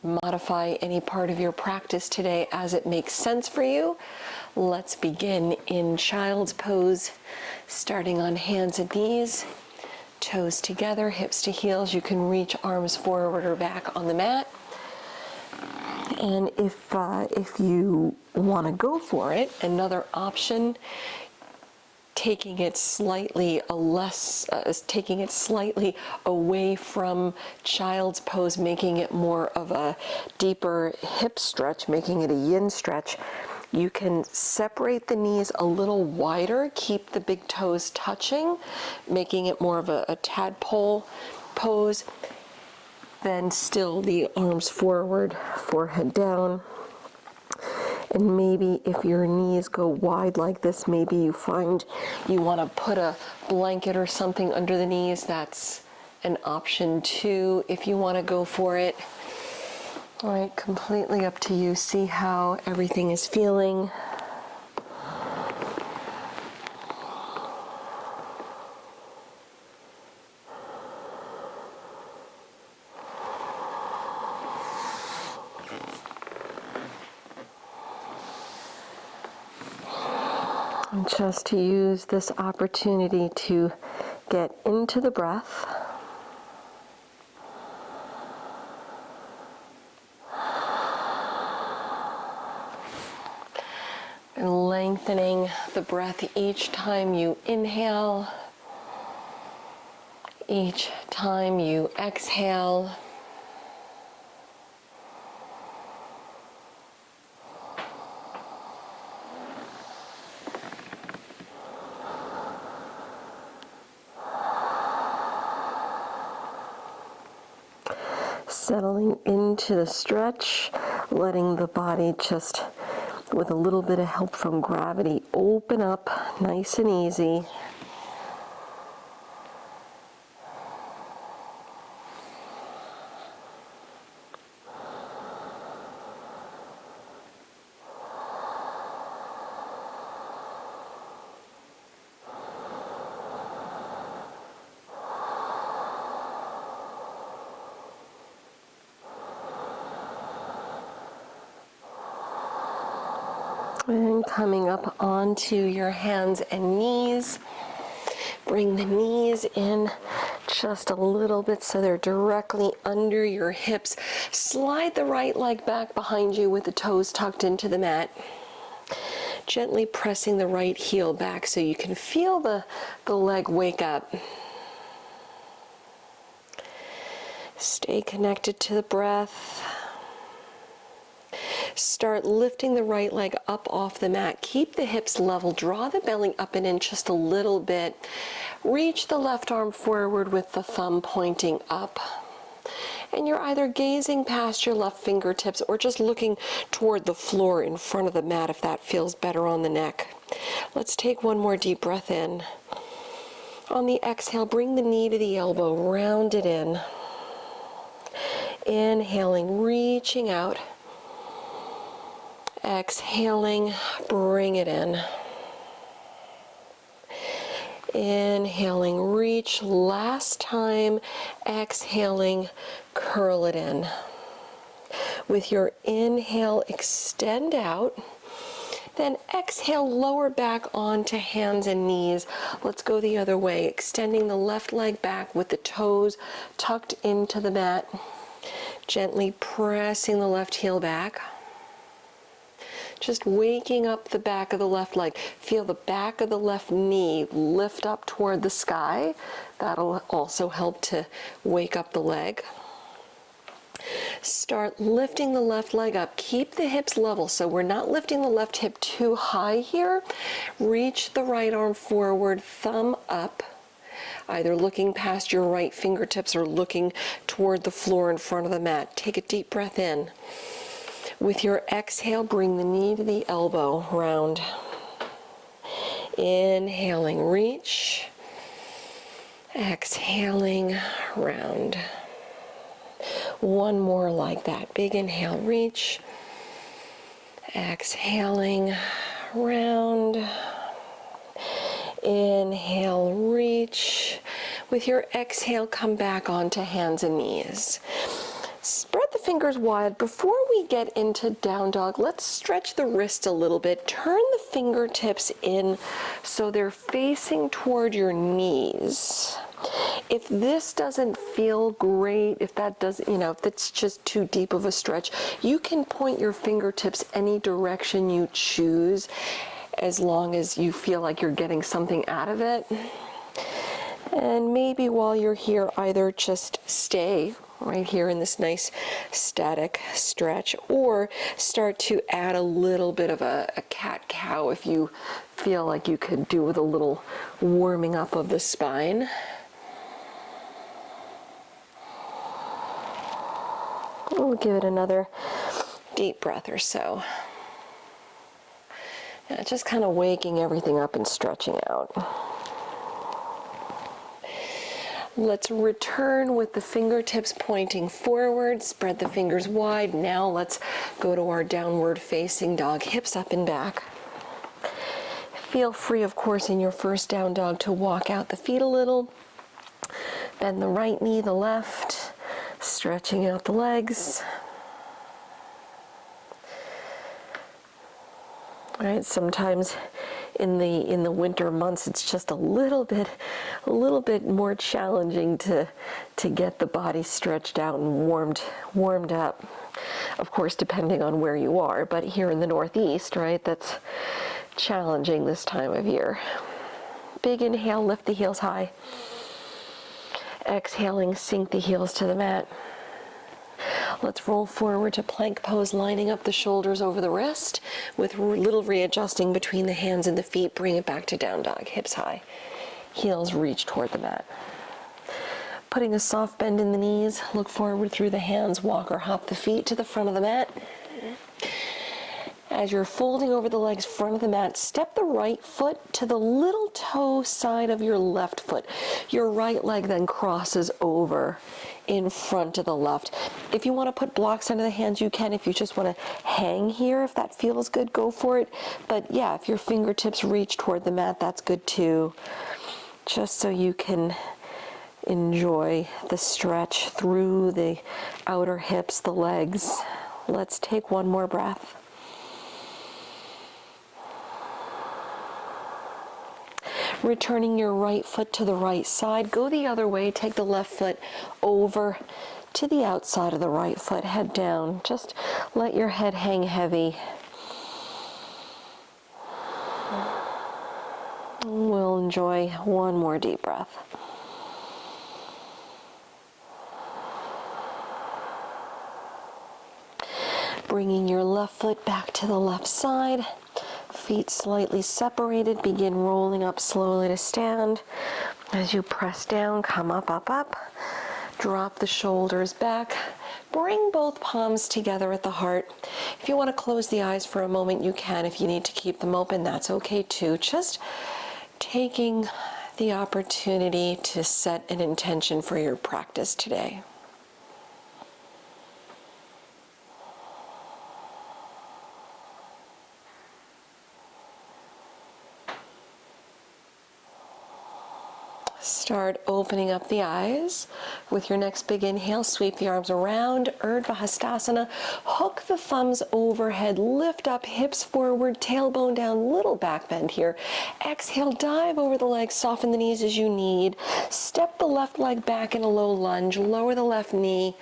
Modify any part of your practice today as it makes sense for you. Let's begin in child's pose, starting on hands and knees, toes together, hips to heels. You can reach arms forward or back on the mat. And if you want to go for it, another option, taking it slightly away from child's pose, making it more of a deeper hip stretch, making it a yin stretch. You can separate the knees a little wider, keep the big toes touching, making it more of a tadpole pose. Then still the arms forward, forehead down. And maybe if your knees go wide like this, maybe you find you want to put a blanket or something under the knees. That's an option too, if you want to go for it. All right, completely up to you. See how everything is feeling. And just to use this opportunity to get into the breath. And lengthening the breath each time you inhale, each time you exhale. Settling into the stretch, letting the body just, with a little bit of help from gravity, open up nice and easy. And coming up onto your hands and knees. Bring the knees in just a little bit so they're directly under your hips. Slide the right leg back behind you with the toes tucked into the mat. Gently pressing the right heel back so you can feel the leg wake up. Stay connected to the breath. Start lifting the right leg up off the mat. Keep the hips level. Draw the belly up and in just a little bit. Reach the left arm forward with the thumb pointing up. And you're either gazing past your left fingertips or just looking toward the floor in front of the mat if that feels better on the neck. Let's take one more deep breath in. On the exhale, bring the knee to the elbow. Round it in. Inhaling, reaching out. Exhaling, bring it in. Inhaling, reach. Last time, exhaling, curl it in. With your inhale, extend out. Then exhale, lower back onto hands and knees. Let's go the other way, extending the left leg back with the toes tucked into the mat. Gently pressing the left heel back. Just waking up the back of the left leg. Feel the back of the left knee lift up toward the sky. That'll also help to wake up the leg. Start lifting the left leg up. Keep the hips level, so we're not lifting the left hip too high here. Reach the right arm forward, thumb up, either looking past your right fingertips or looking toward the floor in front of the mat. Take a deep breath in. With your exhale, bring the knee to the elbow, round. Inhaling, reach. Exhaling, round. One more like that. Big inhale, reach. Exhaling, round. Inhale, reach. With your exhale, come back onto hands and knees. Spread the fingers wide. Before we get into down dog, let's stretch the wrist a little bit. Turn the fingertips in so they're facing toward your knees. If this doesn't feel great, if that doesn't, if it's just too deep of a stretch, you can point your fingertips any direction you choose as long as you feel like you're getting something out of it. And maybe while you're here, either just stay right here in this nice static stretch, or start to add a little bit of a cat-cow if you feel like you could do with a little warming up of the spine. We'll give it another deep breath or so. Yeah, just kind of waking everything up and stretching out. Let's return with the fingertips pointing forward. Spread the fingers wide. Now let's go to our downward facing dog, hips up and back. Feel free, of course, in your first down dog to walk out the feet a little. Bend the right knee, the left. Stretching out the legs. All right, sometimes in the winter months it's just a little bit more challenging to get the body stretched out and warmed up. Of course, depending on where you are, but here in the Northeast, right, that's challenging this time of year. Big inhale, lift the heels high. Exhaling, sink the heels to the mat. Let's roll forward to plank pose, lining up the shoulders over the wrist with little readjusting between the hands and the feet. Bring it back to down dog, hips high. Heels reach toward the mat. Putting a soft bend in the knees, look forward through the hands, walk or hop the feet to the front of the mat. As you're folding over the legs, front of the mat, step the right foot to the little toe side of your left foot. Your right leg then crosses over in front of the left. If you want to put blocks under the hands, you can. If you just want to hang here, if that feels good, go for it. But yeah, if your fingertips reach toward the mat, that's good too. Just so you can enjoy the stretch through the outer hips, the legs. Let's take one more breath. Returning your right foot to the right side. Go the other way. Take the left foot over to the outside of the right foot. Head down. Just let your head hang heavy. We'll enjoy one more deep breath. Bringing your left foot back to the left side. Feet slightly separated, begin rolling up slowly to stand. As you press down, come up, up, up. Drop the shoulders back. Bring both palms together at the heart. If you want to close the eyes for a moment, you can. If you need to keep them open, that's okay too. Just taking the opportunity to set an intention for your practice today. Start opening up the eyes. With your next big inhale, sweep the arms around, Arda hastasana. Hook the thumbs overhead, lift up, hips forward, tailbone down, little back bend here. Exhale, dive over the legs, soften the knees as you need. Step the left leg back in a low lunge, lower the left knee.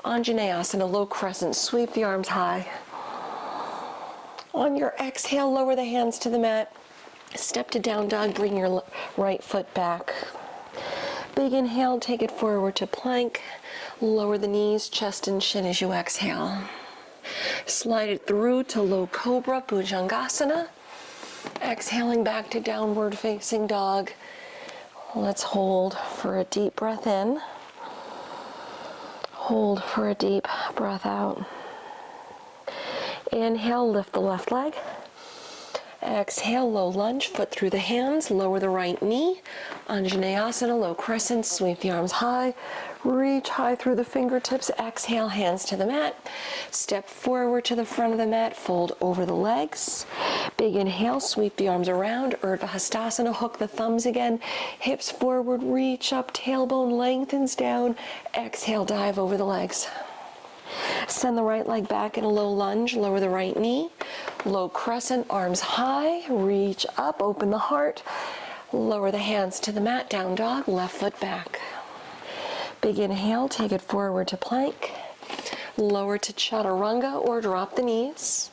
Anjaneyasana, low crescent, sweep the arms high. On your exhale, lower the hands to the mat. Step to down dog, bring your right foot back. Big inhale, take it forward to plank. Lower the knees, chest and chin as you exhale. Slide it through to low cobra, Bhujangasana. Exhaling back to downward facing dog. Let's hold for a deep breath in. Hold for a deep breath out. Inhale, lift the left leg. Exhale, low lunge, foot through the hands, lower the right knee. Anjaneyasana, low crescent, sweep the arms high. Reach high through the fingertips. Exhale, hands to the mat. Step forward to the front of the mat, fold over the legs. Big inhale, sweep the arms around, Arda hastasana, hook the thumbs again. Hips forward, reach up, tailbone lengthens down. Exhale, dive over the legs. Send the right leg back in a low lunge, lower the right knee. Low crescent, arms high, reach up, open the heart. Lower the hands to the mat, down dog, left foot back. Big inhale, take it forward to plank. Lower to chaturanga or drop the knees.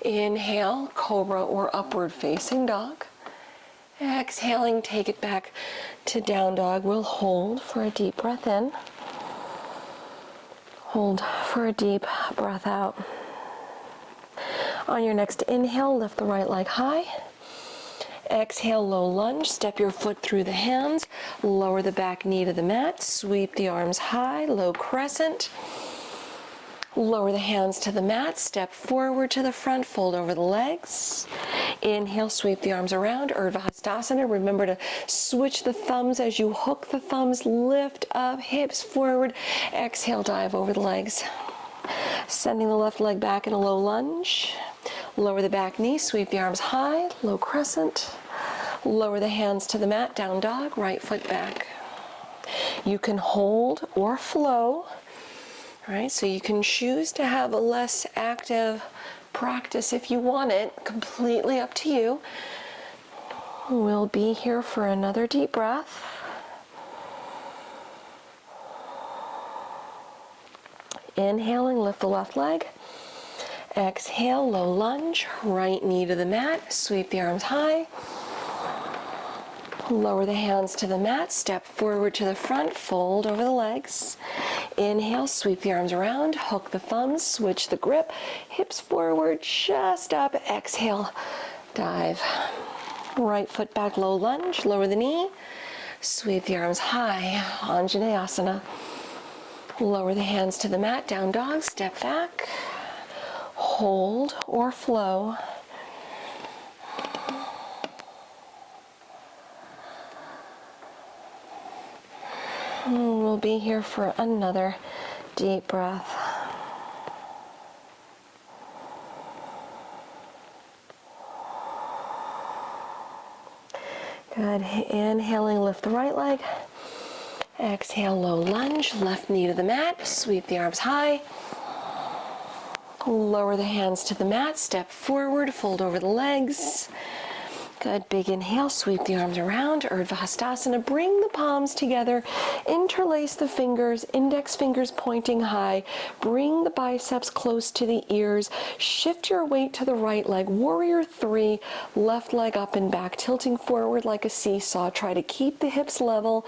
Inhale, cobra or upward facing dog. Exhaling, take it back to down dog. We'll hold for a deep breath in. Hold for a deep breath out. On your next inhale, lift the right leg high. Exhale, low lunge. Step your foot through the hands. Lower the back knee to the mat. Sweep the arms high, low crescent. Lower the hands to the mat. Step forward to the front. Fold over the legs. Inhale, sweep the arms around. Urdhva hastasana. Remember to switch the thumbs as you hook the thumbs. Lift up, hips forward. Exhale, dive over the legs. Sending the left leg back in a low lunge. Lower the back knee, sweep the arms high, low crescent. Lower the hands to the mat, down dog, right foot back. You can hold or flow, right? So you can choose to have a less active practice if you want it, completely up to you. We'll be here for another deep breath. Inhaling, lift the left leg. Exhale, low lunge, right knee to the mat, sweep the arms high. Lower the hands to the mat, step forward to the front, fold over the legs. Inhale, sweep the arms around, hook the thumbs, switch the grip, hips forward, chest up, exhale, dive. Right foot back, low lunge, lower the knee, sweep the arms high, Anjaneyasana. Lower the hands to the mat, down dog, step back. Hold or flow. We'll be here for another deep breath. Good. Inhaling, lift the right leg. Exhale, low lunge, left knee to the mat, sweep the arms high. Lower the hands to the mat, step forward, fold over the legs. Good, big inhale, sweep the arms around, Urdhva hastasana. Bring the palms together, interlace the fingers, index fingers pointing high. Bring the biceps close to the ears. Shift your weight to the right leg, warrior three, left leg up and back, tilting forward like a seesaw. Try to keep the hips level.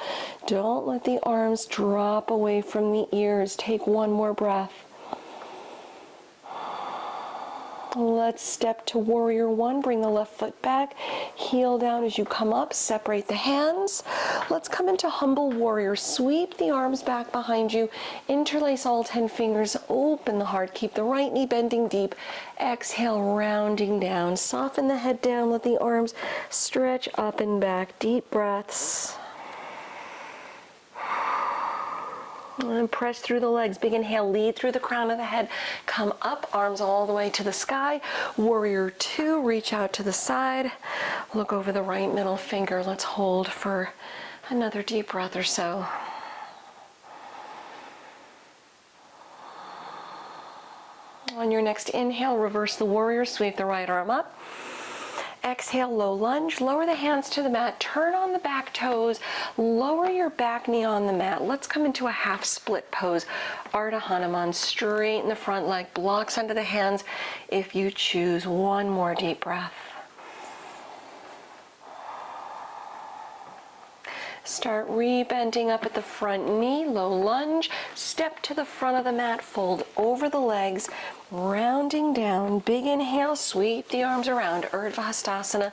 Don't let the arms drop away from the ears. Take one more breath. Let's step to warrior one. Bring the left foot back. Heel down as you come up. Separate the hands. Let's come into humble warrior. Sweep the arms back behind you. Interlace all 10 fingers. Open the heart. Keep the right knee bending deep. Exhale, rounding down. Soften the head down. Let the arms stretch up and back. Deep breaths. And press through the legs. Big inhale, lead through the crown of the head. Come up, arms all the way to the sky. Warrior two, reach out to the side. Look over the right middle finger. Let's hold for another deep breath or so. On your next inhale, reverse the warrior, sweep the right arm up. Exhale, low lunge, lower the hands to the mat, turn on the back toes, lower your back knee on the mat. Let's come into a half split pose. Arda Hanuman, straighten the front leg, blocks under the hands if you choose. One more deep breath. Start rebending up at the front knee, low lunge, step to the front of the mat, fold over the legs, rounding down, big inhale, sweep the arms around, Urdhva hastasana,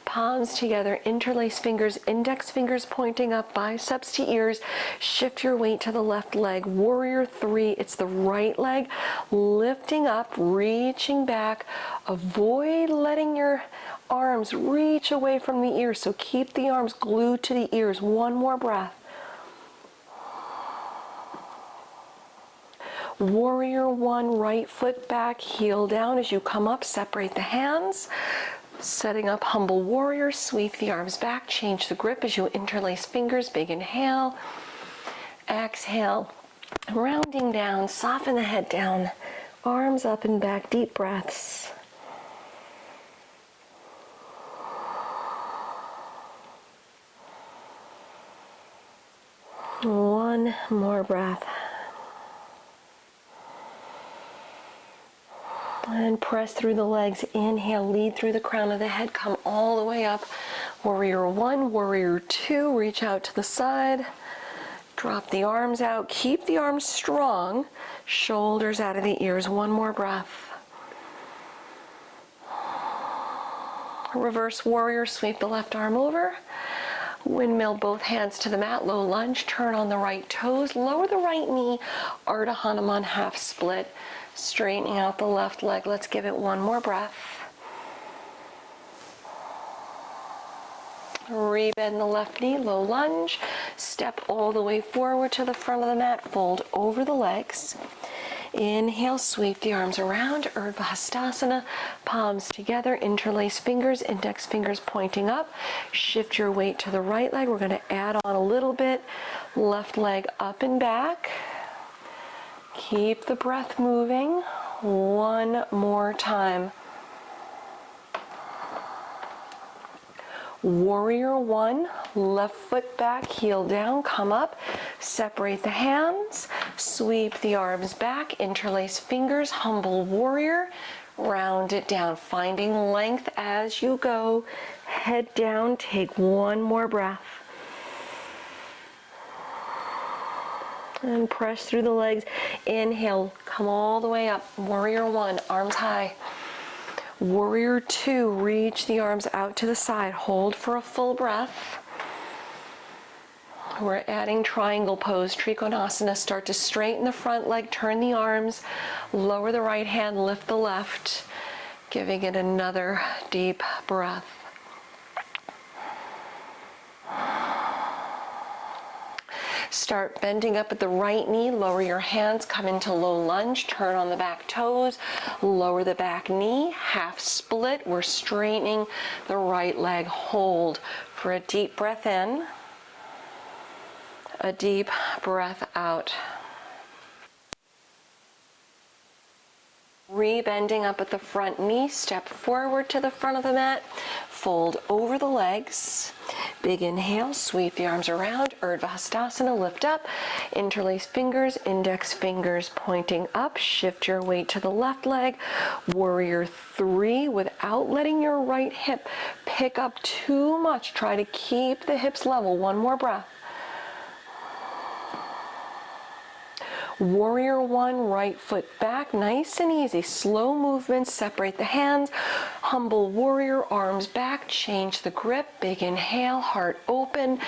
palms together, interlace fingers, index fingers pointing up, biceps to ears, shift your weight to the left leg, warrior three, it's the right leg, lifting up, reaching back, avoid letting your arms reach away from the ears, so keep the arms glued to the ears. One more breath. Warrior one, right foot back, heel down as you come up, separate the hands. Setting up humble warrior, sweep the arms back, change the grip as you interlace fingers, big inhale. Exhale, Rounding down, soften the head down, arms up and back, deep breaths. One more breath. And press through the legs. Inhale, lead through the crown of the head. Come all the way up. Warrior one, warrior two. Reach out to the side. Drop the arms out. Keep the arms strong. Shoulders out of the ears. One more breath. Reverse warrior. Sweep the left arm over. Windmill both hands to the mat. Low lunge. Turn on the right toes. Lower the right knee. Arda Hanuman half split. Straightening out the left leg. Let's give it one more breath. Rebend the left knee, low lunge. Step all the way forward to the front of the mat. Fold over the legs. Inhale, sweep the arms around. Urdhva hastasana. Palms together, interlace fingers, index fingers pointing up. Shift your weight to the right leg. We're going to add on a little bit. Left leg up and back. Keep the breath moving. One more time. Warrior one, left foot back, heel down, come up, separate the hands, sweep the arms back, interlace fingers, humble warrior, round it down, finding length as you go, head down, take one more breath. And press through the legs. Inhale, come all the way up. Warrior one, arms high. Warrior two, reach the arms out to the side. Hold for a full breath. We're adding triangle pose, Triconasana. Start to straighten the front leg, turn the arms, lower the right hand, lift the left, giving it another deep breath. Start bending up at the right knee, lower your hands, come into low lunge, turn on the back toes, lower the back knee, half split. We're straightening the right leg. Hold for a deep breath in, a deep breath out. Rebending up at the front knee, step forward to the front of the mat, fold over the legs. Big inhale, sweep the arms around, Urdhva hastasana, lift up, interlace fingers, index fingers pointing up, shift your weight to the left leg, warrior three, without letting your right hip pick up too much. Try to keep the hips level. One more breath. Warrior one, right foot back, nice and easy. Slow movements, separate the hands. Humble warrior, arms back, change the grip. Big inhale, heart open.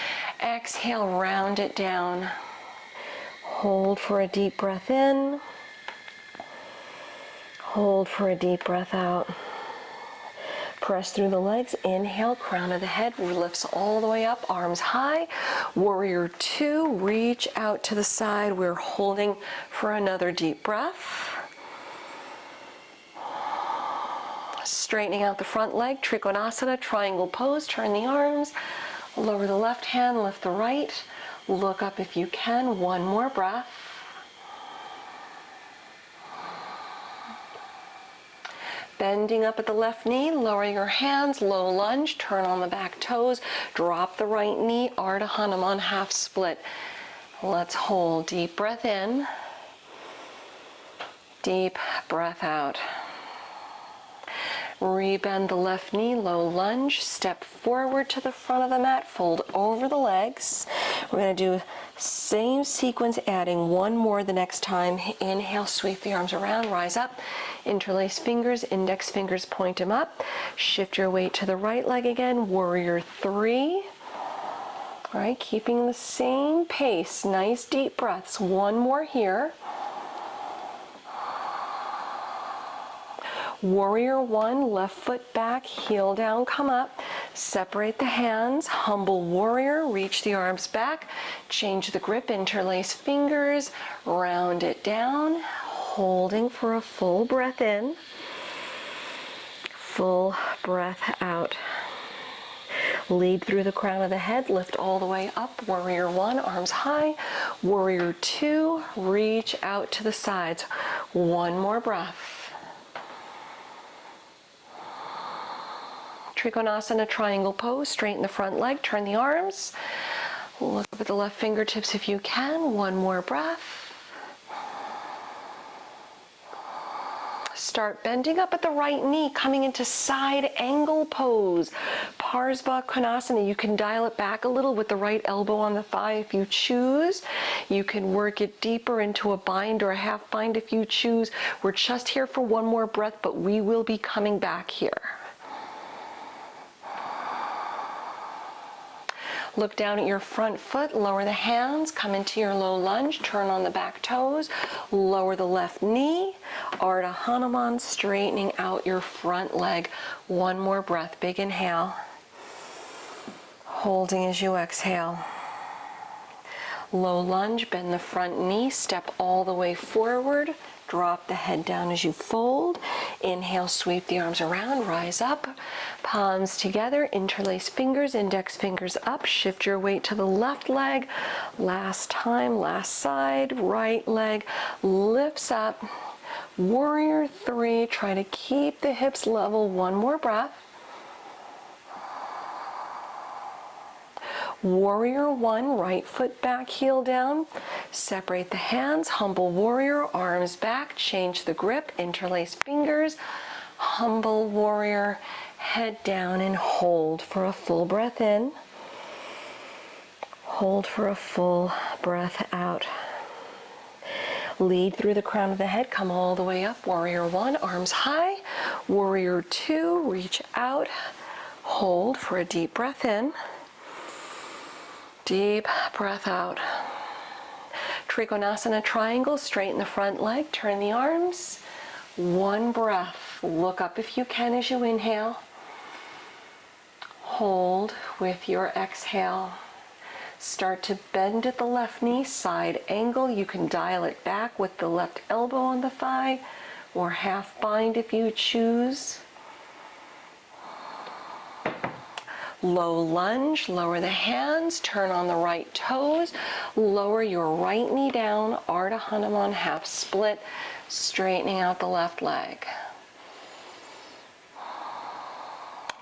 Exhale, round it down. Hold for a deep breath in. Hold for a deep breath out. Press through the legs. Inhale, crown of the head lifts all the way up, arms high. Warrior two, reach out to the side. We're holding for another deep breath. Straightening out the front leg, Triconasana, triangle pose. Turn the arms, lower the left hand, lift the right. Look up if you can. One more breath. Bending up at the left knee, lower your hands, low lunge, turn on the back toes, drop the right knee, Arda Hanuman half split. Let's hold. Deep breath in, deep breath out. Rebend the left knee, low lunge, step forward to the front of the mat, fold over the legs. We're going to do same sequence, adding one more the next time. Inhale, sweep the arms around, rise up, interlace fingers, index fingers point them up. Shift your weight to the right leg again, warrior three. All right, keeping the same pace, nice deep breaths. One more here. Warrior one, left foot back, heel down, come up. Separate the hands, humble warrior, reach the arms back, change the grip, interlace fingers, round it down, holding for a full breath in, full breath out. Lead through the crown of the head, lift all the way up. Warrior one, arms high. Warrior two, reach out to the sides. One more breath. Triconasana Triangle pose, straighten the front leg, turn the arms. Look up at the left fingertips if you can. One more breath. Start bending up at the right knee, coming into side angle pose. Parsva Kunasana. You can dial it back a little with the right elbow on the thigh if you choose. You can work it deeper into a bind or a half bind if you choose. We're just here for one more breath, but we will be coming back here. Look down at your front foot, lower the hands, come into your low lunge, turn on the back toes, lower the left knee, Arda Hanuman, straightening out your front leg. One more breath, big inhale, holding as you exhale. Low lunge, bend the front knee, step all the way forward, drop the head down as you fold. Inhale, sweep the arms around, rise up, palms together, interlace fingers, index fingers up, shift your weight to the left leg. Last time, last side, right leg lifts up. Warrior three, try to keep the hips level. One more breath. Warrior one, right foot back, heel down. Separate the hands, humble warrior, arms back, change the grip, interlace fingers. Humble warrior, head down and hold for a full breath in. Hold for a full breath out. Lead through the crown of the head, come all the way up. Warrior one, arms high. Warrior two, reach out. Hold for a deep breath in. Deep breath out. Triconasana Triangle, straighten the front leg, turn the arms. One breath. Look up if you can as you inhale. Hold with your exhale. Start to bend at the left knee, side angle. You can dial it back with the left elbow on the thigh or half bind if you choose. Low lunge, lower the hands, turn on the right toes, lower your right knee down, Arda Hanuman, half split, straightening out the left leg.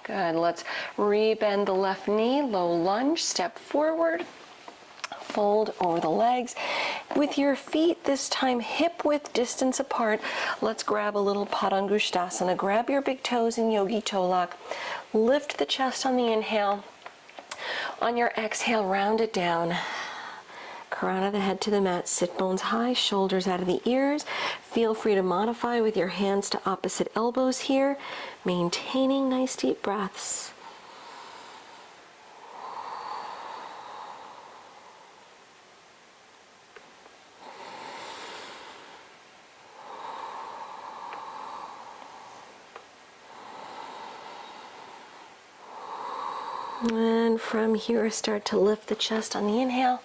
Good, let's re-bend the left knee, low lunge, step forward, fold over the legs. With your feet this time hip width distance apart, let's grab a little Padangusthasana. Grab your big toes in Yogi Toe Lock. Lift the chest on the inhale. On your exhale, round it down. Crown of the head to the mat, sit bones high, shoulders out of the ears. Feel free to modify with your hands to opposite elbows here, maintaining nice deep breaths. And from here, start to lift the chest on the inhale.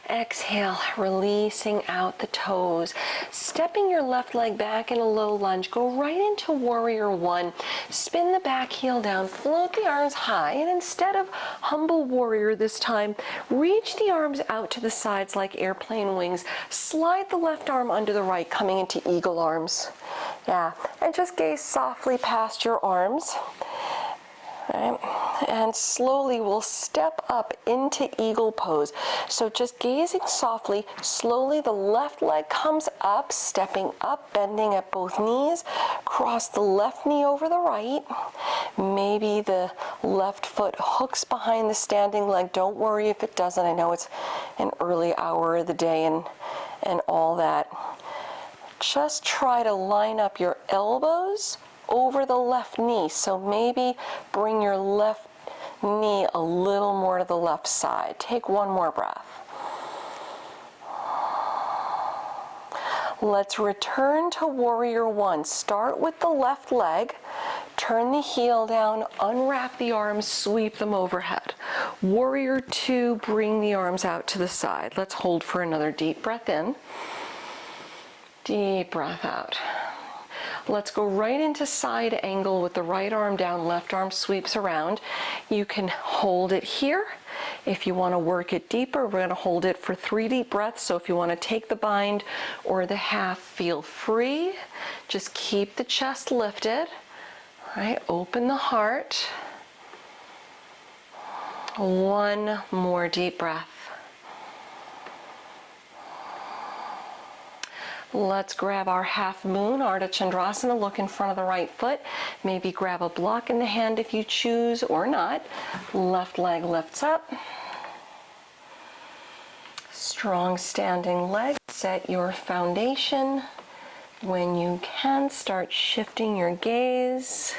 Exhale, releasing out the toes. Stepping your left leg back in a low lunge, go right into warrior one. Spin the back heel down, float the arms high, and instead of humble warrior this time, reach the arms out to the sides like airplane wings. Slide the left arm under the right, coming into eagle arms. Yeah, and just gaze softly past your arms. Right. And slowly we'll step up into eagle pose. So just gazing softly, slowly the left leg comes up, stepping up, bending at both knees. Cross the left knee over the right. Maybe the left foot hooks behind the standing leg. Don't worry if it doesn't. I know it's an early hour of the day and all that. Just try to line up your elbows over the left knee. So maybe bring your left knee a little more to the left side. Take one more breath. Let's return to warrior one. Start with the left leg. Turn the heel down, unwrap the arms, sweep them overhead. Warrior two, bring the arms out to the side. Let's hold for another deep breath in. Deep breath out. Let's go right into side angle with the right arm down, left arm sweeps around. You can hold it here. If you want to work it deeper, we're going to hold it for 3 deep breaths. So if you want to take the bind or the half, feel free. Just keep the chest lifted. All right, open the heart. 1 more deep breath. Let's grab our half moon, Arda Chandrasana, look in front of the right foot. Maybe grab a block in the hand if you choose or not. Left leg lifts up. Strong standing leg, set your foundation. When you can, start shifting your gaze.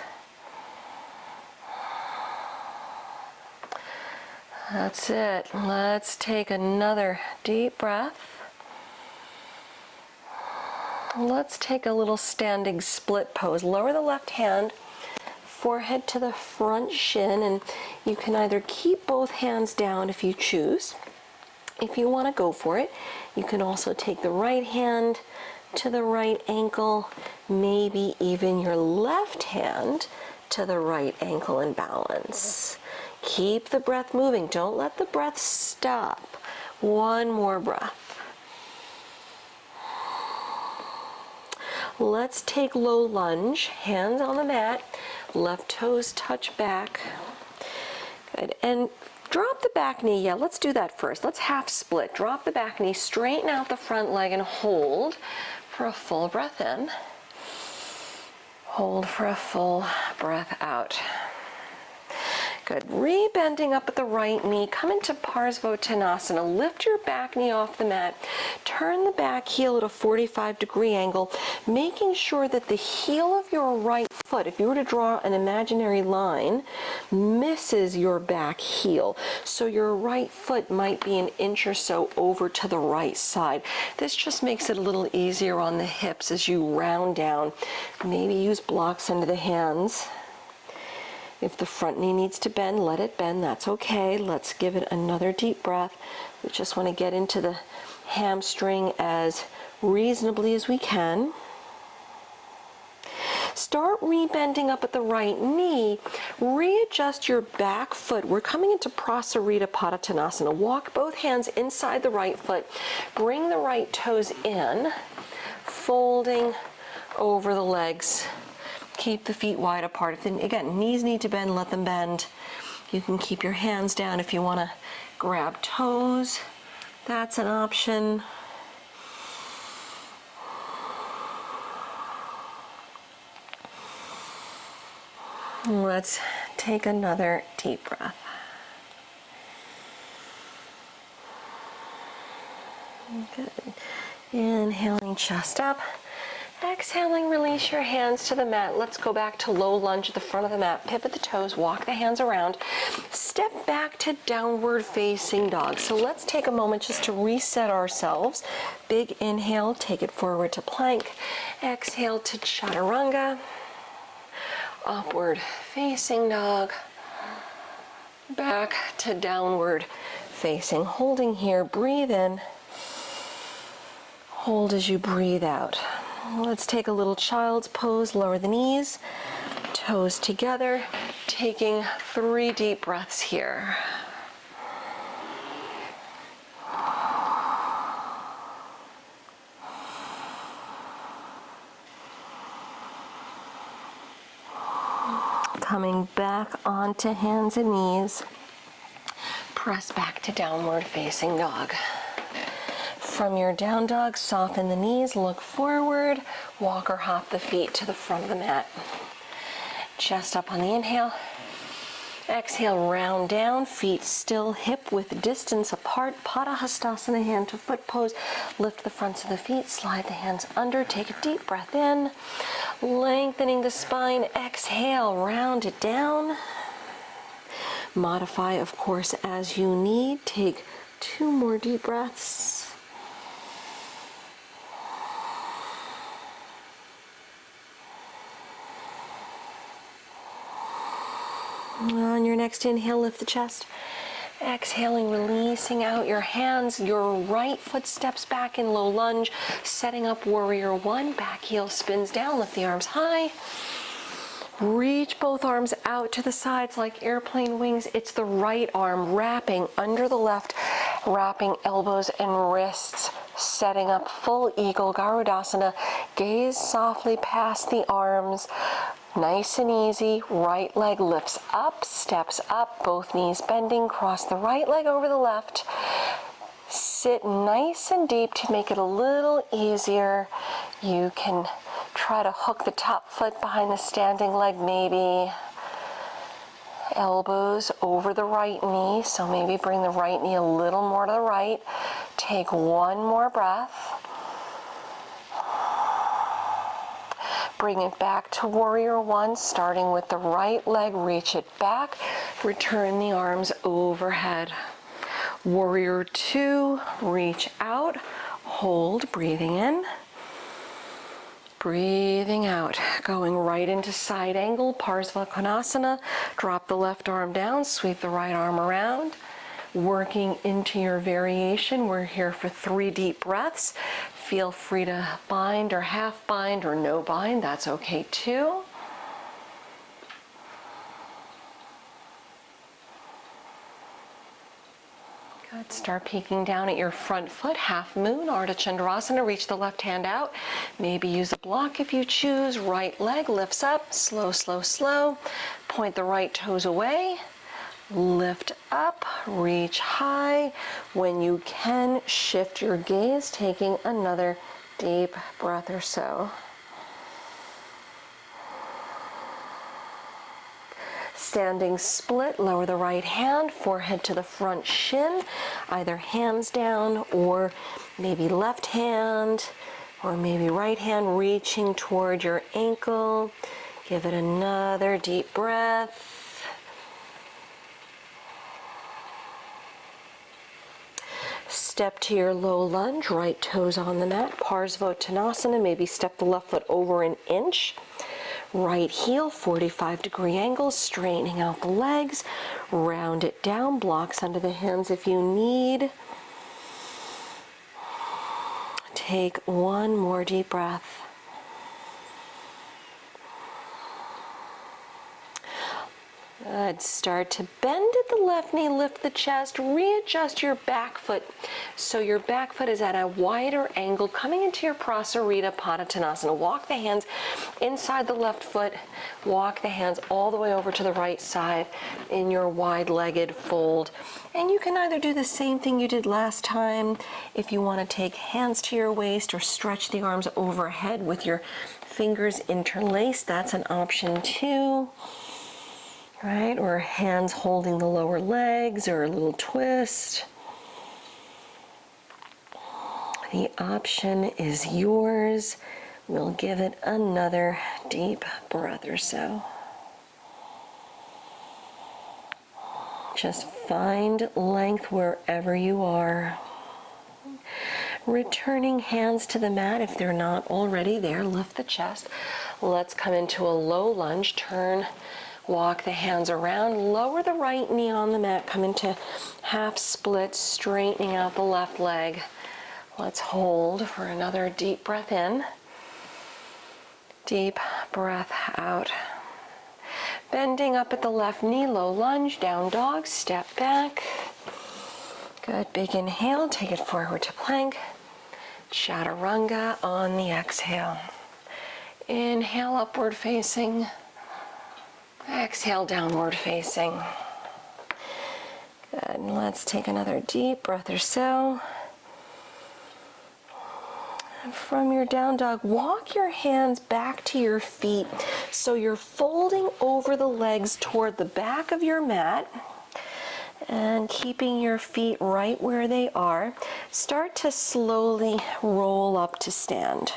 That's it. Let's take another deep breath. Let's take a little standing split pose. Lower the left hand, forehead to the front shin, and you can either keep both hands down if you choose. If you want to go for it, you can also take the right hand to the right ankle, maybe even your left hand to the right ankle and balance. Keep the breath moving. Don't let the breath stop. 1 more breath. Let's take low lunge, hands on the mat, left toes touch back. Good, and drop the back knee. Yeah, let's do that first. Let's half split. Drop the back knee, straighten out the front leg and hold for a full breath in. Hold for a full breath out. Good. Rebending up at the right knee, come into Parsvottanasana. Lift your back knee off the mat. Turn the back heel at a 45-degree angle, making sure that the heel of your right foot, if you were to draw an imaginary line, misses your back heel. So your right foot might be 1 inch or so over to the right side. This just makes it a little easier on the hips as you round down. Maybe use blocks under the hands. If the front knee needs to bend, let it bend. That's okay. Let's give it another deep breath. We just want to get into the hamstring as reasonably as we can. Start rebending up at the right knee. Readjust your back foot. We're coming into Proserita Patatanasana. Walk both hands inside the right foot. Bring the right toes in, folding over the legs. Keep the feet wide apart. If again, knees need to bend, let them bend. You can keep your hands down if you want to grab toes. That's an option. Let's take another deep breath. Good. Inhaling, chest up. Exhaling, release your hands to the mat. Let's go back to low lunge at the front of the mat. Pivot the toes, walk the hands around. Step back to downward facing dog. So let's take a moment just to reset ourselves. Big inhale, take it forward to plank. Exhale to chaturanga. Upward facing dog. Back to downward facing. Holding here, breathe in. Hold as you breathe out. Let's take a little child's pose, lower the knees, toes together, taking 3 deep breaths here. Coming back onto hands and knees, press back to downward facing dog. From your down dog, soften the knees, look forward, walk or hop the feet to the front of the mat. Chest up on the inhale. Exhale, round down, feet still hip width distance apart. Pada hastasana, hand to foot pose. Lift the fronts of the feet, slide the hands under, take a deep breath in. Lengthening the spine, exhale, round it down. Modify, of course, as you need. Take 2 more deep breaths. On your next inhale, lift the chest. Exhaling, releasing out your hands. Your right foot steps back in low lunge, setting up warrior one. Back heel spins down, lift the arms high. Reach both arms out to the sides like airplane wings. It's the right arm wrapping under the left, wrapping elbows and wrists, setting up full eagle, Garudasana. Gaze softly past the arms. Nice and easy. Right leg lifts up, steps up, both knees bending. Cross the right leg over the left. Sit nice and deep to make it a little easier. You can try to hook the top foot behind the standing leg maybe. Elbows over the right knee, so maybe bring the right knee a little more to the right. Take one more breath. Bring it back to warrior one, starting with the right leg, reach it back. Return the arms overhead. Warrior two, reach out, hold, breathing in. Breathing out, going right into side angle, Parsvottanasana. Drop the left arm down, sweep the right arm around. Working into your variation. We're here for 3 deep breaths. Feel free to bind or half bind or no bind, that's okay too. Good. Start peeking down at your front foot, half moon, Arda Chandrasana. Reach the left hand out. Maybe use a block if you choose. Right leg lifts up, slow, slow, slow. Point the right toes away. Lift up, reach high. When you can, shift your gaze, taking another deep breath or so. Standing split, lower the right hand, forehead to the front shin, either hands down or maybe left hand or maybe right hand reaching toward your ankle. Give it another deep breath. Step to your low lunge, right toes on the mat, Parsvottanasana. Maybe step the left foot over an inch. Right heel, 45-degree angle, straightening out the legs. Round it down, blocks under the hands if you need. Take one more deep breath. Good. Start to bend at the left knee, lift the chest, readjust your back foot. So your back foot is at a wider angle, coming into your Proserita Patatanasana. Walk the hands inside the left foot, walk the hands all the way over to the right side in your wide-legged fold. And you can either do the same thing you did last time, if you want to take hands to your waist or stretch the arms overhead with your fingers interlaced, that's an option too. Right, or hands holding the lower legs, or a little twist. The option is yours. We'll give it another deep breath or so. Just find length wherever you are. Returning hands to the mat if they're not already there. Lift the chest. Let's come into a low lunge. Turn. Walk the hands around, lower the right knee on the mat, come into half split, straightening out the left leg. Let's hold for another deep breath in, deep breath out. Bending up at the left knee, low lunge, down dog, step back. Good, big inhale, take it forward to plank. Chaturanga on the exhale. Inhale, upward facing. Exhale, downward facing. Good, and let's take another deep breath or so. And from your down dog, walk your hands back to your feet. So you're folding over the legs toward the back of your mat and keeping your feet right where they are. Start to slowly roll up to stand.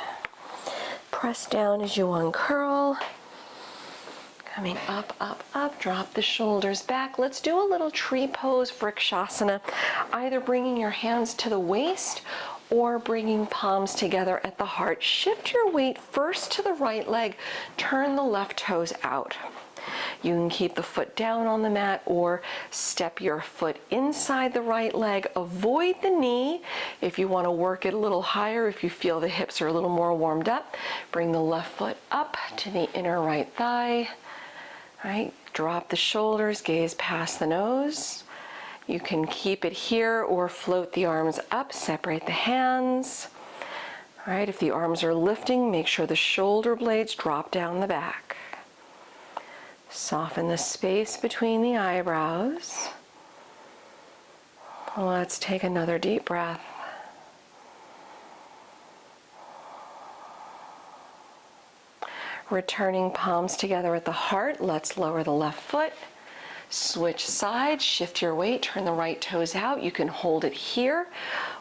Press down as you uncurl. Coming up, up, up, drop the shoulders back. Let's do a little tree pose for Akshasana, either bringing your hands to the waist or bringing palms together at the heart. Shift your weight first to the right leg, turn the left toes out. You can keep the foot down on the mat or step your foot inside the right leg. Avoid the knee if you want to work it a little higher. If you feel the hips are a little more warmed up, bring the left foot up to the inner right thigh. Right? Drop the shoulders, gaze past the nose. You can keep it here or float the arms up, separate the hands. All right, if the arms are lifting, make sure the shoulder blades drop down the back. Soften the space between the eyebrows. Let's take another deep breath. Returning palms together at the heart, let's lower the left foot. Switch sides, shift your weight, turn the right toes out. You can hold it here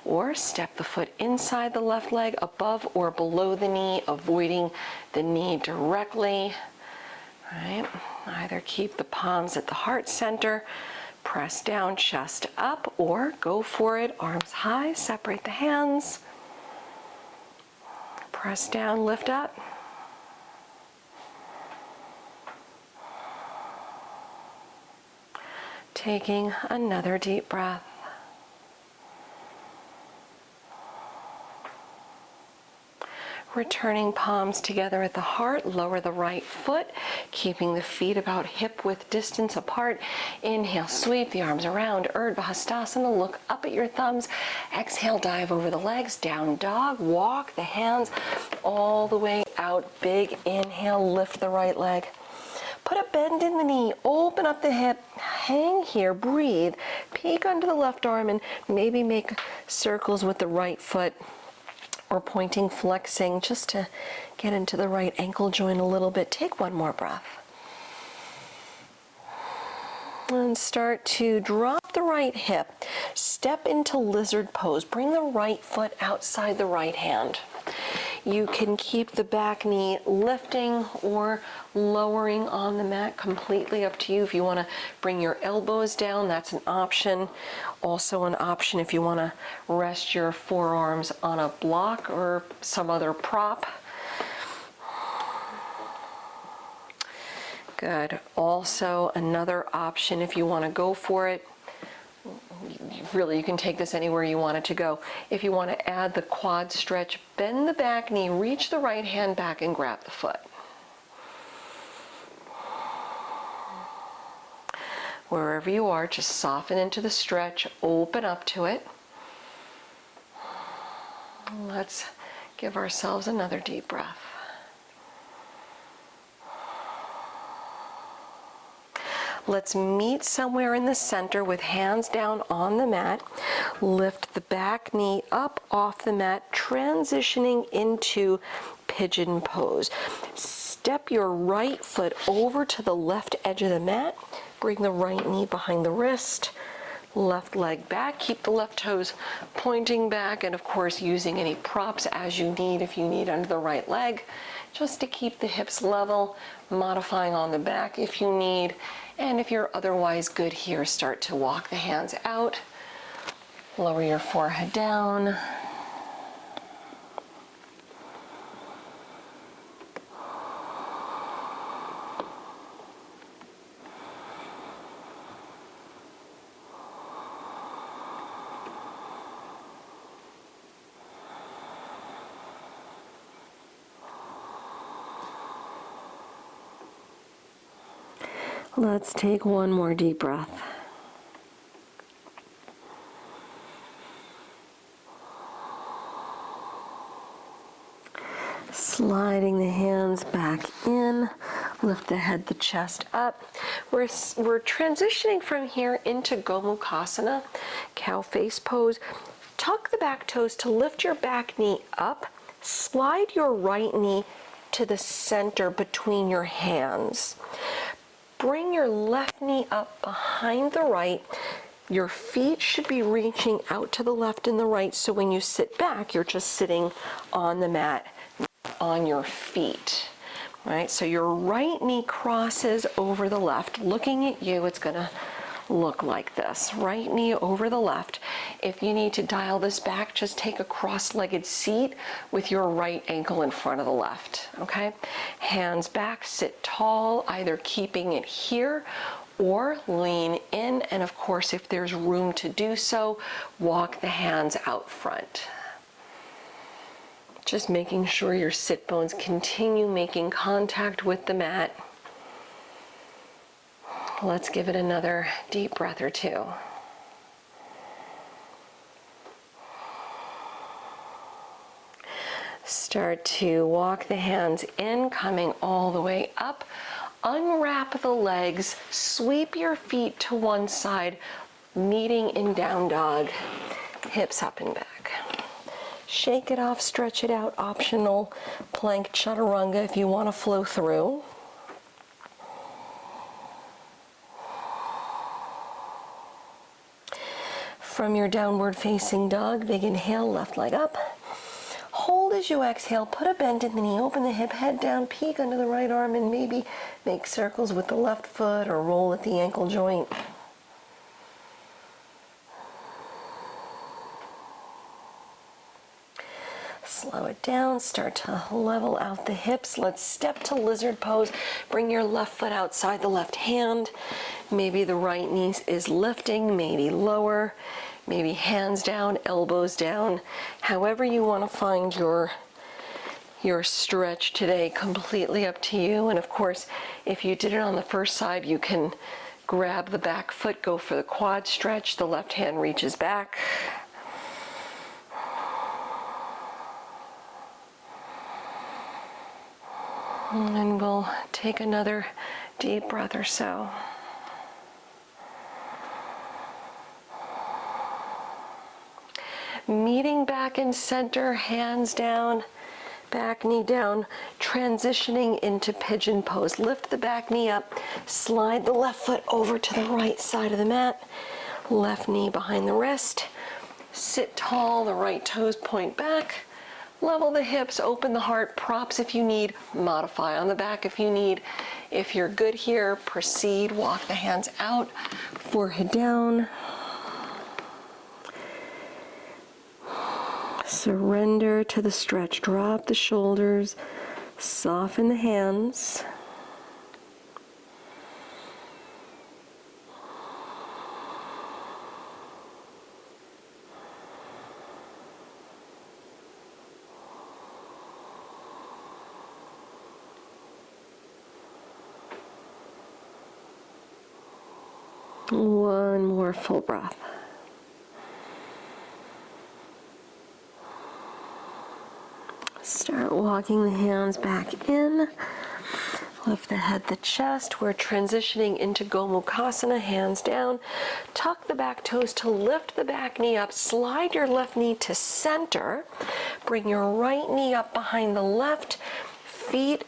or step the foot inside the left leg, above or below the knee, avoiding the knee directly. All right. Either keep the palms at the heart center, press down, chest up, or go for it, arms high, separate the hands. Press down, lift up. Taking another deep breath. Returning palms together at the heart, lower the right foot, keeping the feet about hip width distance apart. Inhale, sweep the arms around, Urdhva Hastasana, look up at your thumbs. Exhale, dive over the legs, down dog, walk the hands all the way out. Big inhale, lift the right leg. Put a bend in the knee, open up the hip, hang here, breathe, peek under the left arm and maybe make circles with the right foot or pointing, flexing, just to get into the right ankle joint a little bit. Take one more breath. And start to drop the right hip, step into lizard pose, bring the right foot outside the right hand. You can keep the back knee lifting or lowering on the mat, completely up to you. If you want to bring your elbows down, that's an option. Also an option if you want to rest your forearms on a block or some other prop. Good. Also another option if you want to go for it. Really, you can take this anywhere you want it to go. If you want to add the quad stretch, bend the back knee, reach the right hand back and grab the foot. Wherever you are, just soften into the stretch, open up to it. Let's give ourselves another deep breath. Let's meet somewhere in the center with hands down on the mat. Lift the back knee up off the mat, transitioning into Pigeon Pose. Step your right foot over to the left edge of the mat. Bring the right knee behind the wrist. Left leg back. Keep the left toes pointing back, and of course using any props as you need, if you need under the right leg, just to keep the hips level, modifying on the back if you need. And if you're otherwise good here, start to walk the hands out. Lower your forehead down. Let's take one more deep breath. Sliding the hands back in, lift the head, the chest up. We're transitioning from here into Gomukasana, cow face pose. Tuck the back toes to lift your back knee up. Slide your right knee to the center between your hands. Bring your left knee up behind the right. Your feet should be reaching out to the left and the right, so when you sit back, you're just sitting on the mat, on your feet. Right? So your right knee crosses over the left, looking at you. It's going to look like this. Right knee over the left. If you need to dial this back, just take a cross-legged seat with your right ankle in front of the left, okay? Hands back, sit tall, either keeping it here or lean in, and of course, if there's room to do so, walk the hands out front. Just making sure your sit bones continue making contact with the mat. Let's give it another deep breath or two. Start to walk the hands in, coming all the way up. Unwrap the legs, sweep your feet to one side, meeting in down dog, hips up and back. Shake it off, stretch it out, optional plank chaturanga if you want to flow through. From your downward facing dog, big inhale, left leg up. Hold as you exhale, put a bend in the knee, open the hip, head down, peek under the right arm, and maybe make circles with the left foot or roll at the ankle joint. Slow it down, start to level out the hips. Let's step to lizard pose. Bring your left foot outside the left hand. Maybe the right knee is lifting, maybe lower. Maybe hands down, elbows down. However you want to find your stretch today, completely up to you. And of course, if you did it on the first side, you can grab the back foot, go for the quad stretch. The left hand reaches back. And we'll take another deep breath or so. Meeting back in center, hands down, back knee down, transitioning into pigeon pose. Lift the back knee up, slide the left foot over to the right side of the mat, left knee behind the wrist, sit tall, the right toes point back, level the hips, open the heart, props if you need, modify on the back if you need. If you're good here, proceed, walk the hands out, forehead down. Surrender to the stretch. Drop the shoulders, soften the hands. One more full breath. Start walking the hands back in. Lift the head, the chest. We're transitioning into Gomukasana, hands down. Tuck the back toes to lift the back knee up. Slide your left knee to center. Bring your right knee up behind the left. Feet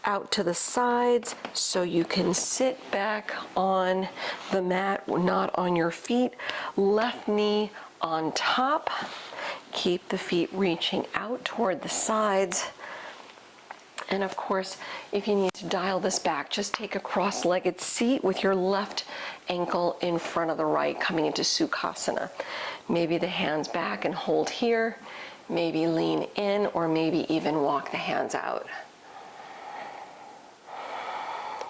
out to the sides so you can sit back on the mat, not on your feet. Left knee on top. Keep the feet reaching out toward the sides. And of course, if you need to dial this back, just take a cross-legged seat with your left ankle in front of the right, coming into Sukhasana. Maybe the hands back and hold here. Maybe lean in, or maybe even walk the hands out.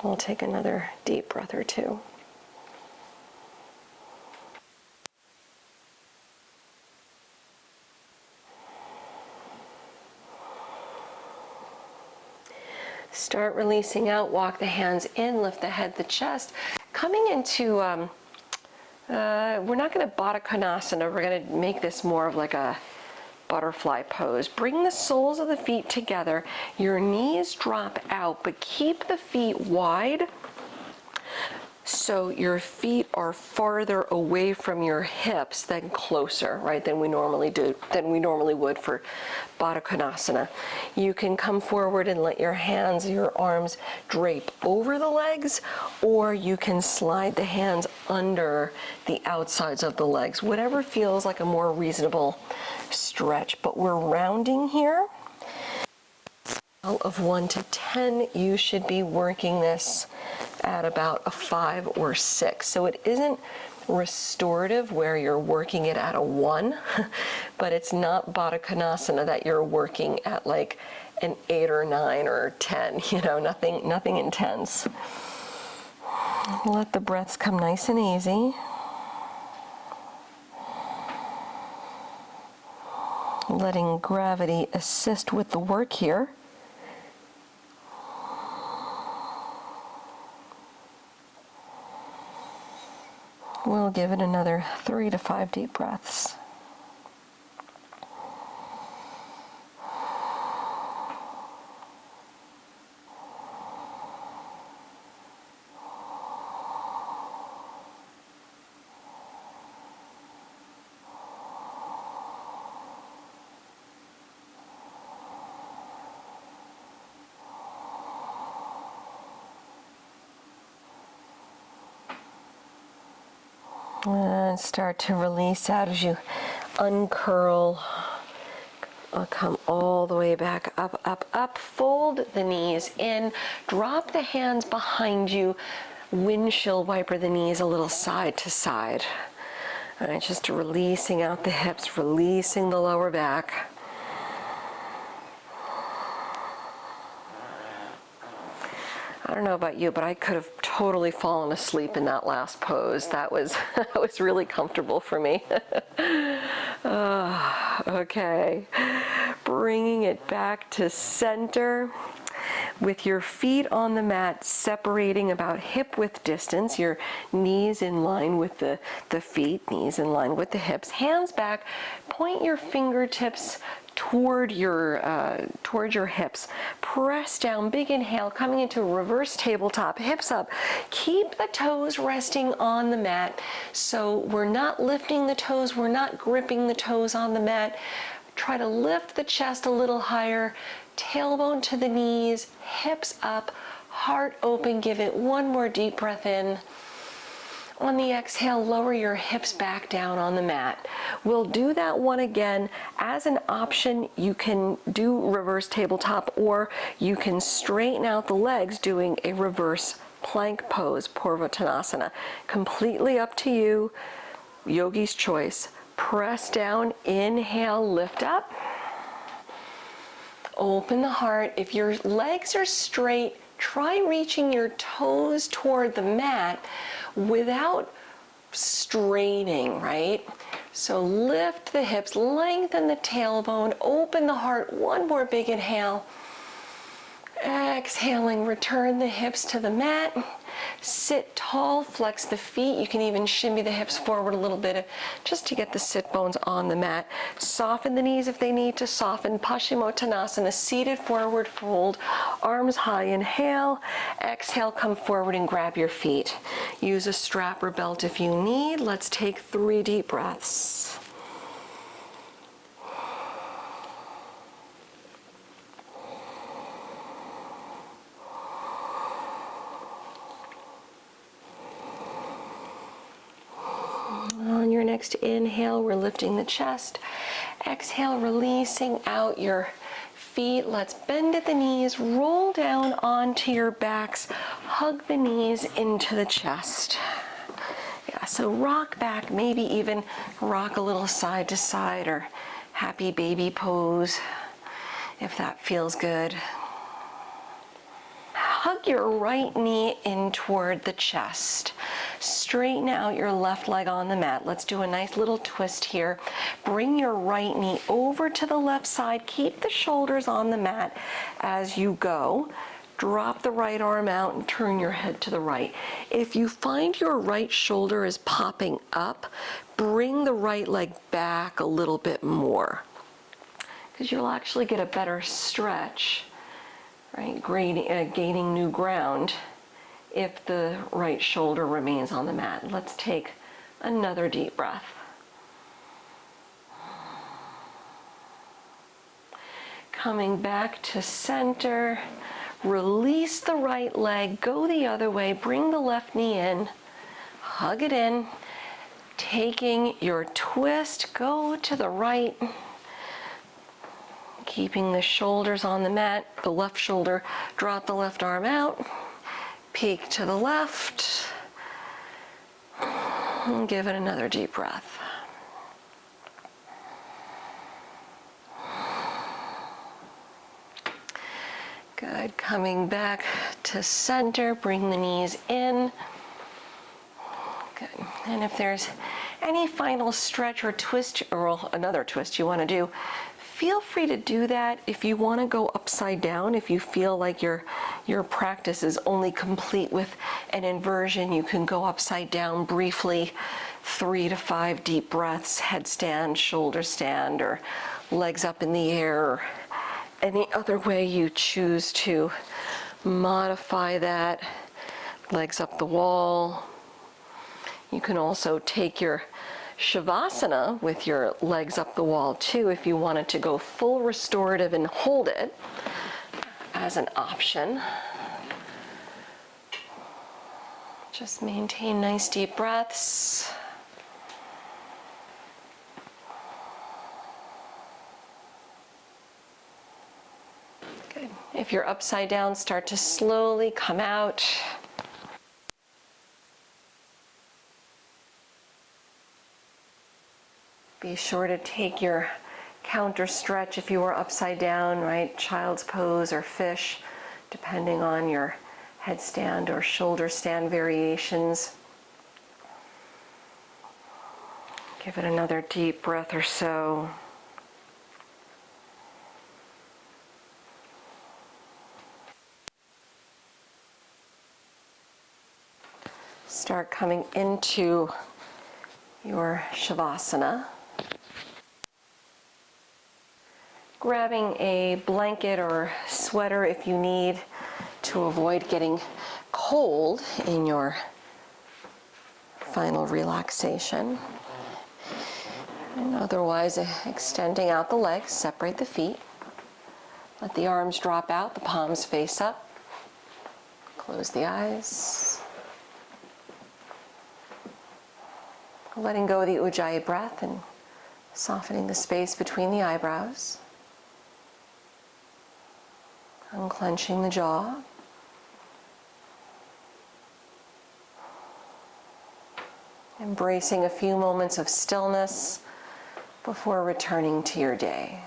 We'll take another deep breath or two. Start releasing out, walk the hands in, lift the head, the chest. Coming into, we're not going to Baddha Konasana, we're going to make this more of like a butterfly pose. Bring the soles of the feet together, your knees drop out, but keep the feet wide so your feet are farther away from your hips than closer, right, than we normally would for Baddha Konasana. You can come forward and let your hands, your arms drape over the legs, or you can slide the hands under the outsides of the legs, whatever feels like a more reasonable stretch. But we're rounding here. Of 1 to 10, you should be working this at about a 5 or 6. So it isn't restorative where you're working it at a 1, but it's not Baddha Konasana that you're working at like an 8 or 9 or 10, you know, nothing intense. Let the breaths come nice and easy. Letting gravity assist with the work here. We'll give it another 3 to 5 deep breaths. And start to release out as you uncurl. Come all the way back up, up, up. Fold the knees in. Drop the hands behind you. Windshield wiper the knees a little side to side. All right, just releasing out the hips, releasing the lower back. I don't know about you, but I could have totally fallen asleep in that last pose. That was really comfortable for me. Okay, bringing it back to center. With your feet on the mat, separating about hip width distance, your knees in line with the feet, knees in line with the hips, hands back, point your fingertips toward your hips. Press down, big inhale, coming into reverse tabletop, hips up. Keep the toes resting on the mat. So we're not lifting the toes, we're not gripping the toes on the mat. Try to lift the chest a little higher, tailbone to the knees, hips up, heart open. Give it one more deep breath in. On the exhale, lower your hips back down on the mat. We'll do that one again. As an option, you can do reverse tabletop, or you can straighten out the legs doing a reverse plank pose, Parsvottanasana. Completely up to you, yogi's choice. Press down, inhale, lift up. Open the heart. If your legs are straight, try reaching your toes toward the mat without straining, right? So lift the hips, lengthen the tailbone, open the heart. One more big inhale. Exhaling, return the hips to the mat. Sit tall, flex the feet. You can even shimmy the hips forward a little bit just to get the sit bones on the mat. Soften the knees if they need to soften. Pashimottanasana, seated forward fold, arms high, inhale. Exhale, come forward and grab your feet. Use a strap or belt if you need. Let's take 3 deep breaths. On your next inhale, we're lifting the chest. Exhale, releasing out your feet. Let's bend at the knees, roll down onto your backs, hug the knees into the chest. Yeah, so rock back, maybe even rock a little side to side, or happy baby pose if that feels good. Hug your right knee in toward the chest. Straighten out your left leg on the mat. Let's do a nice little twist here. Bring your right knee over to the left side. Keep the shoulders on the mat as you go. Drop the right arm out and turn your head to the right. If you find your right shoulder is popping up, bring the right leg back a little bit more, because you'll actually get a better stretch, right? Gaining new ground if the right shoulder remains on the mat. Let's take another deep breath. Coming back to center, release the right leg, go the other way, bring the left knee in, hug it in, taking your twist, go to the right, keeping the shoulders on the mat, the left shoulder, drop the left arm out, peek to the left. And give it another deep breath. Good. Coming back to center, bring the knees in. Good. And if there's any final stretch or twist, or another twist you want to do, feel free to do that. If you want to go upside down, if you feel like your practice is only complete with an inversion, you can go upside down briefly, 3 to 5 deep breaths, headstand, shoulder stand, or legs up in the air, or any other way you choose to modify that. Legs up the wall. You can also take your Shavasana with your legs up the wall too, if you wanted to go full restorative and hold it as an option. Just maintain nice deep breaths. Good. If you're upside down, start to slowly come out. Be sure to take your counter stretch if you were upside down, right? Child's pose or fish, depending on your headstand or shoulder stand variations. Give it another deep breath or so. Start coming into your Shavasana. Grabbing a blanket or sweater if you need to avoid getting cold in your final relaxation. And otherwise, extending out the legs, separate the feet. Let the arms drop out, the palms face up. Close the eyes. Letting go of the Ujjayi breath and softening the space between the eyebrows. Unclenching the jaw. Embracing a few moments of stillness before returning to your day.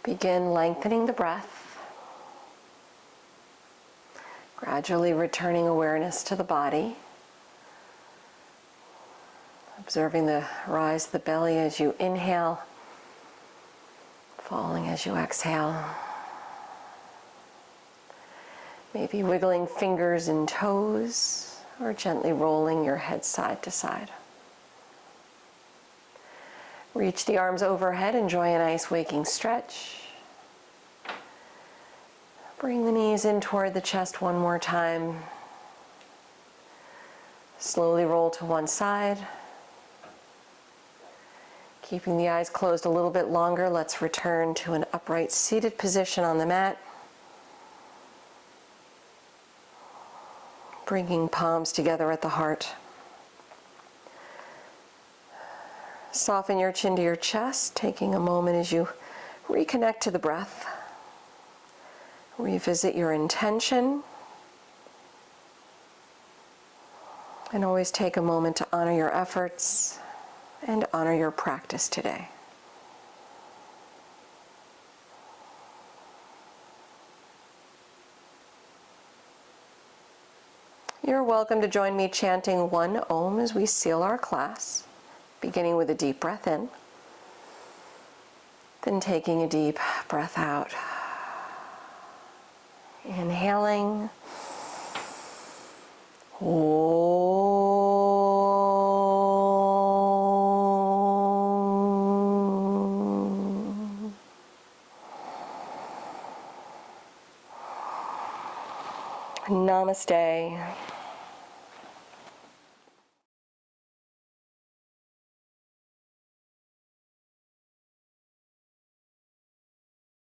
Begin lengthening the breath, gradually returning awareness to the body, observing the rise of the belly as you inhale, falling as you exhale. Maybe wiggling fingers and toes, or gently rolling your head side to side. Reach the arms overhead, enjoy a nice waking stretch. Bring the knees in toward the chest one more time. Slowly roll to one side. Keeping the eyes closed a little bit longer, let's return to an upright seated position on the mat. Bringing palms together at the heart. Soften your chin to your chest, taking a moment as you reconnect to the breath. Revisit your intention. And always take a moment to honor your efforts and honor your practice today. You're welcome to join me chanting one Om as we seal our class, beginning with a deep breath in, then taking a deep breath out. Inhaling. Om. Namaste.